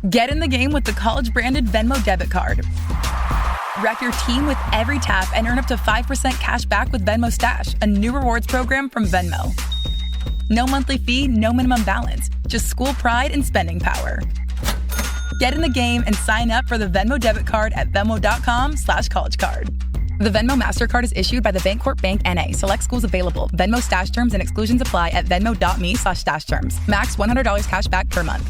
Get in the game with the college-branded Venmo debit card. Wreck your team with every tap and earn up to 5% cash back with Venmo Stash, a new rewards program from Venmo. No monthly fee, no minimum balance, just school pride and spending power. Get in the game and sign up for the Venmo debit card at venmo.com/collegecard. The Venmo MasterCard is issued by the Bancorp Bank N.A. Select schools available. Venmo Stash terms and exclusions apply at venmo.me/stash terms. Max $100 cash back per month.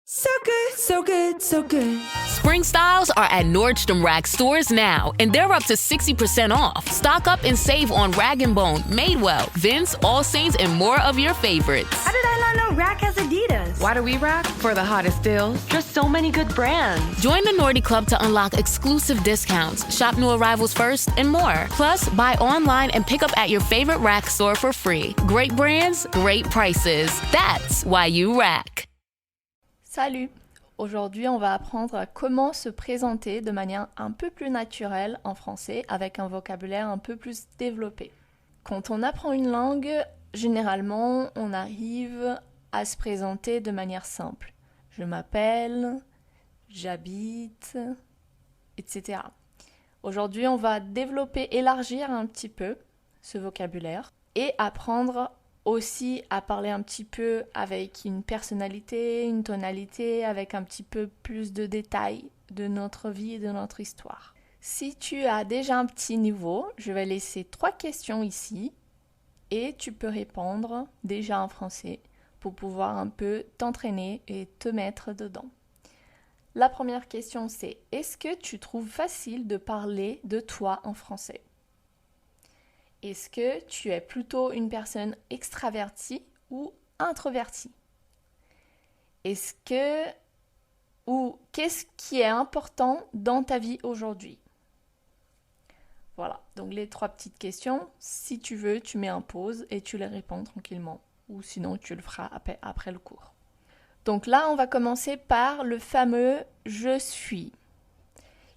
So good, so good, so good. Spring styles are at Nordstrom Rack stores now, and they're up to 60% off. Stock up and save on Rag & Bone, Madewell, Vince, All Saints, and more of your favorites. How did I not know Rack has Adidas? Why do we rack? For the hottest deals. Just so many good brands. Join the Nordy Club to unlock exclusive discounts, shop new arrivals first, and more. Plus, buy online and pick up at your favorite Rack store for free. Great brands, great prices. That's why you rack. Salut! Aujourd'hui, on va apprendre à comment se présenter de manière un peu plus naturelle en français avec un vocabulaire un peu plus développé. Quand on apprend une langue, généralement, on arrive à se présenter de manière simple. Je m'appelle, j'habite, etc. Aujourd'hui, on va développer, élargir un petit peu ce vocabulaire et apprendre aussi à parler un petit peu avec une personnalité, une tonalité, avec un petit peu plus de détails de notre vie et de notre histoire. Si tu as déjà un petit niveau, je vais laisser 3 questions ici et tu peux répondre déjà en français pour pouvoir un peu t'entraîner et te mettre dedans. La première question c'est: est-ce que tu trouves facile de parler de toi en français ? Est-ce que tu es plutôt une personne extravertie ou introvertie ? Qu'est-ce qui est important dans ta vie aujourd'hui ? Voilà, donc les 3 petites questions. Si tu veux, tu mets en pause et tu les réponds tranquillement. Ou sinon, tu le feras après le cours. Donc là, on va commencer par le fameux « je suis ».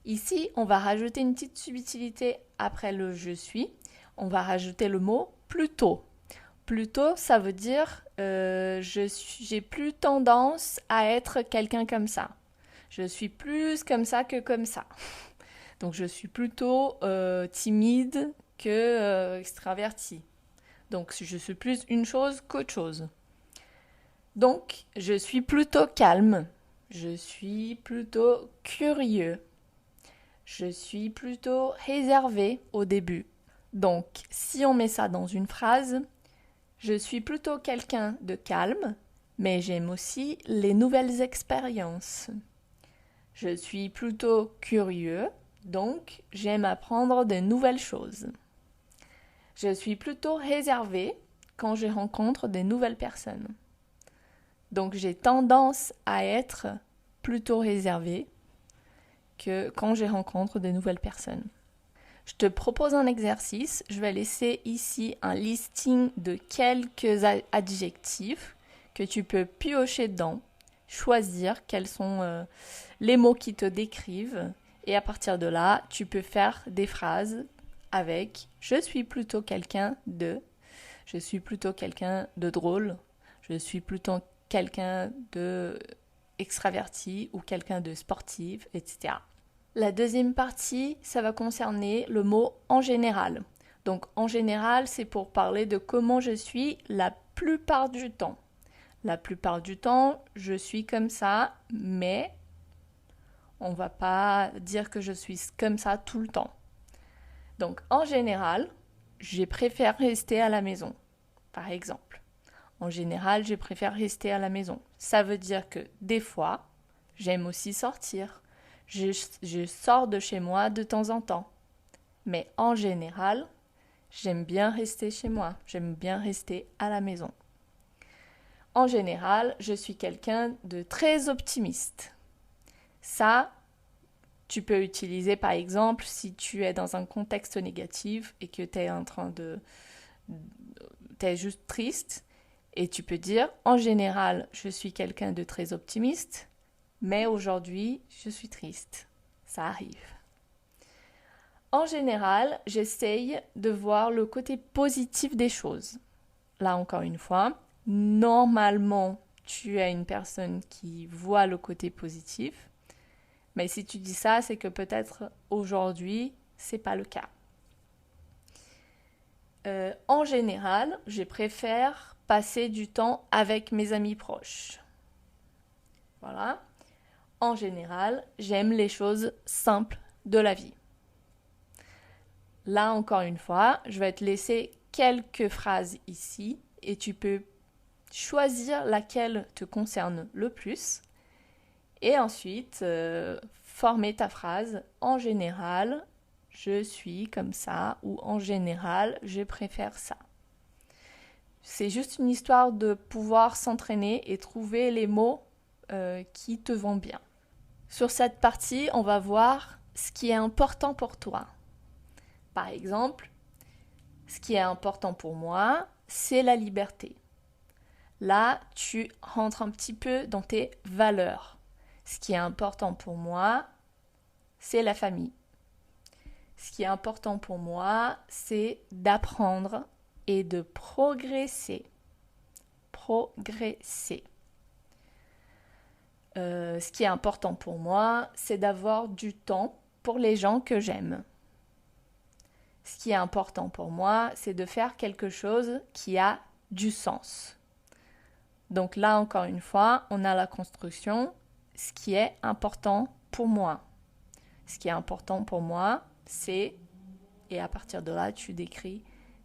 Ici, on va rajouter une petite subtilité après le « je suis ». On va rajouter le mot « plutôt ». Plutôt, ça veut dire j'ai plus tendance à être quelqu'un comme ça. Je suis plus comme ça que comme ça. Donc, je suis plutôt timide que extraverti. Donc, je suis plus une chose qu'autre chose. Donc, je suis plutôt calme. Je suis plutôt curieux. Je suis plutôt réservé au début. Donc, si on met ça dans une phrase, je suis plutôt quelqu'un de calme, mais j'aime aussi les nouvelles expériences. Je suis plutôt curieux, donc j'aime apprendre de nouvelles choses. Je suis plutôt réservé quand je rencontre de nouvelles personnes. Donc, j'ai tendance à être plutôt réservé que quand je rencontre de nouvelles personnes. Je te propose un exercice. Je vais laisser ici un listing de quelques adjectifs que tu peux piocher dedans, choisir quels sont les mots qui te décrivent et à partir de là, tu peux faire des phrases avec « je suis plutôt quelqu'un de »,« je suis plutôt quelqu'un de drôle »,« je suis plutôt quelqu'un de extraverti ou quelqu'un de sportif », etc. La deuxième partie, ça va concerner le mot « en général ». Donc, en général, c'est pour parler de comment je suis la plupart du temps. La plupart du temps, je suis comme ça, mais on ne va pas dire que je suis comme ça tout le temps. Donc, en général, je préfère rester à la maison, par exemple. En général, je préfère rester à la maison. Ça veut dire que des fois, j'aime aussi sortir. Je sors de chez moi de temps en temps. Mais en général, j'aime bien rester chez moi. J'aime bien rester à la maison. En général, je suis quelqu'un de très optimiste. Ça, tu peux utiliser par exemple si tu es dans un contexte négatif et que tu es juste triste. Et tu peux dire, en général, je suis quelqu'un de très optimiste, mais aujourd'hui, je suis triste. Ça arrive. En général, j'essaye de voir le côté positif des choses. Là, encore une fois, normalement, tu es une personne qui voit le côté positif. Mais si tu dis ça, c'est que peut-être aujourd'hui, c'est pas le cas. En général, je préfère passer du temps avec mes amis proches. Voilà. En général, j'aime les choses simples de la vie. Là, encore une fois, je vais te laisser quelques phrases ici et tu peux choisir laquelle te concerne le plus et ensuite former ta phrase. En général, je suis comme ça ou en général, je préfère ça. C'est juste une histoire de pouvoir s'entraîner et trouver les mots qui te vont bien. Sur cette partie, on va voir ce qui est important pour toi. Par exemple, ce qui est important pour moi, c'est la liberté. Là, tu rentres un petit peu dans tes valeurs. Ce qui est important pour moi, c'est la famille. Ce qui est important pour moi, c'est d'apprendre et de progresser. Progresser. Ce qui est important pour moi, c'est d'avoir du temps pour les gens que j'aime. Ce qui est important pour moi, c'est de faire quelque chose qui a du sens. Donc là, encore une fois, on a la construction. Ce qui est important pour moi. Ce qui est important pour moi, c'est... Et à partir de là, tu décris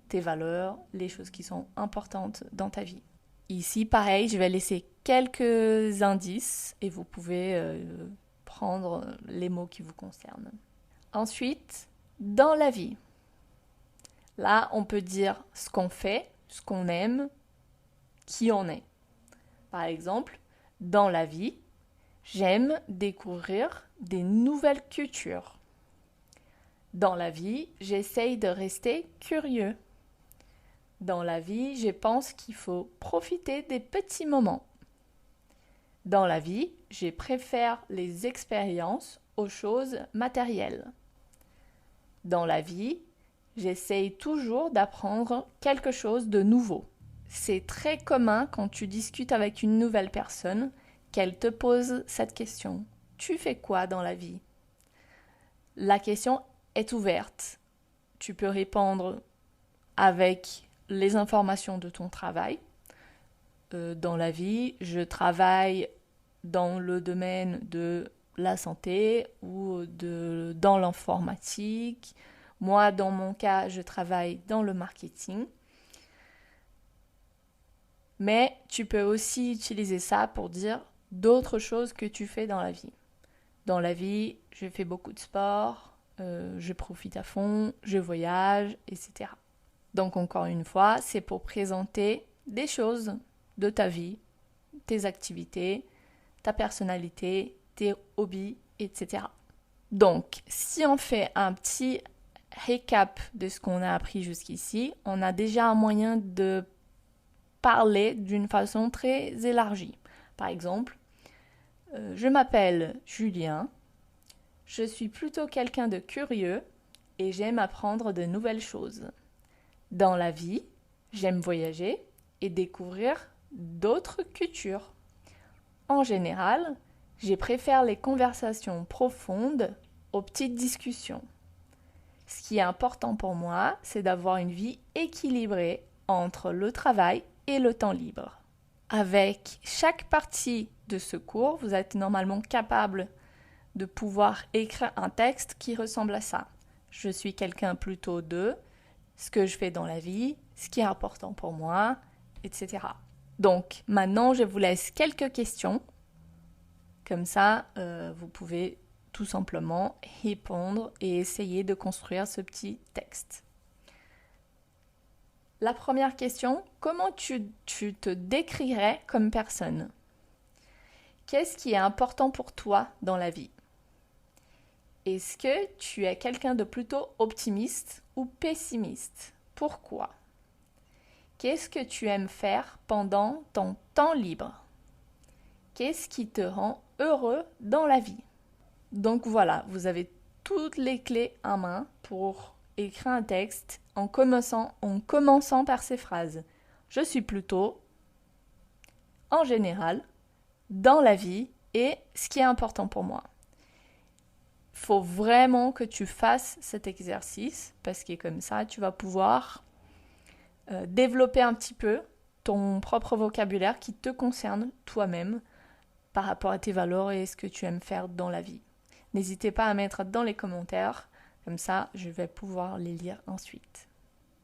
tes valeurs, les choses qui sont importantes dans ta vie. Ici, pareil, je vais laisser quelques indices et vous pouvez prendre les mots qui vous concernent. Ensuite, dans la vie. Là, on peut dire ce qu'on fait, ce qu'on aime, qui on est. Par exemple, dans la vie, j'aime découvrir des nouvelles cultures. Dans la vie, j'essaye de rester curieux. Dans la vie, je pense qu'il faut profiter des petits moments. Dans la vie, je préfère les expériences aux choses matérielles. Dans la vie, j'essaye toujours d'apprendre quelque chose de nouveau. C'est très commun quand tu discutes avec une nouvelle personne qu'elle te pose cette question. Tu fais quoi dans la vie? La question est ouverte. Tu peux répondre avec les informations de ton travail. Dans la vie, je travaille dans le domaine de la santé ou dans l'informatique. Moi, dans mon cas, je travaille dans le marketing. Mais tu peux aussi utiliser ça pour dire d'autres choses que tu fais dans la vie. Dans la vie, je fais beaucoup de sport, je profite à fond, je voyage, etc. Donc encore une fois, c'est pour présenter des choses de ta vie, tes activités, ta personnalité, tes hobbies, etc. Donc, si on fait un petit récap de ce qu'on a appris jusqu'ici, on a déjà un moyen de parler d'une façon très élargie. Par exemple, je m'appelle Julien, je suis plutôt quelqu'un de curieux et j'aime apprendre de nouvelles choses. Dans la vie, j'aime voyager et découvrir d'autres cultures. En général, je préfère les conversations profondes aux petites discussions. Ce qui est important pour moi, c'est d'avoir une vie équilibrée entre le travail et le temps libre. Avec chaque partie de ce cours, vous êtes normalement capable de pouvoir écrire un texte qui ressemble à ça. Je suis quelqu'un plutôt de ce que je fais dans la vie, ce qui est important pour moi, etc. Donc, maintenant, je vous laisse quelques questions. Comme ça, vous pouvez tout simplement répondre et essayer de construire ce petit texte. La première question, comment tu te décrirais comme personne? Qu'est-ce qui est important pour toi dans la vie? Est-ce que tu es quelqu'un de plutôt optimiste ou pessimiste? Pourquoi? Qu'est-ce que tu aimes faire pendant ton temps libre? Qu'est-ce qui te rend heureux dans la vie? Donc voilà, vous avez toutes les clés en main pour écrire un texte en commençant par ces phrases. Je suis plutôt... en général, dans la vie et ce qui est important pour moi. Il faut vraiment que tu fasses cet exercice parce que comme ça, tu vas pouvoir développer un petit peu ton propre vocabulaire qui te concerne toi-même par rapport à tes valeurs et ce que tu aimes faire dans la vie. N'hésitez pas à mettre dans les commentaires, comme ça je vais pouvoir les lire ensuite.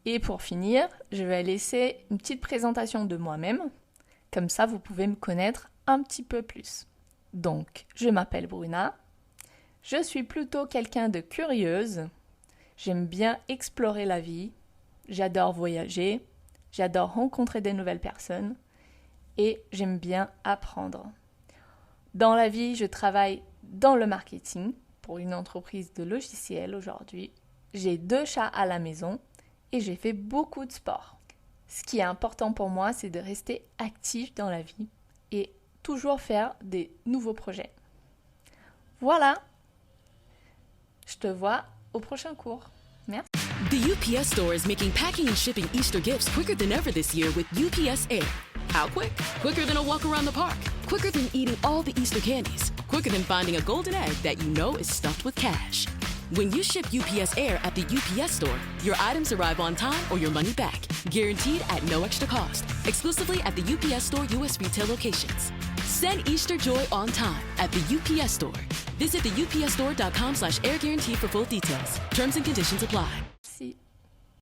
Et pour finir, je vais laisser une petite présentation de moi-même, comme ça vous pouvez me connaître un petit peu plus. Donc, je m'appelle Bruna, je suis plutôt quelqu'un de curieuse, j'aime bien explorer la vie, j'adore voyager, j'adore rencontrer des nouvelles personnes et j'aime bien apprendre. Dans la vie, je travaille dans le marketing pour une entreprise de logiciels aujourd'hui. J'ai 2 chats à la maison et j'ai fait beaucoup de sport. Ce qui est important pour moi, c'est de rester actif dans la vie et toujours faire des nouveaux projets. Voilà, je te vois au prochain cours. Merci. The UPS Store is making packing and shipping Easter gifts quicker than ever this year with UPS Air. How quick? Quicker than a walk around the park. Quicker than eating all the Easter candies. Quicker than finding a golden egg that you know is stuffed with cash. When you ship UPS Air at the UPS Store, your items arrive on time or your money back. Guaranteed at no extra cost. Exclusively at the UPS Store US retail locations. Send Easter joy on time at the UPS Store. Visit the upsstore.com/air guarantee for full details. Terms and conditions apply.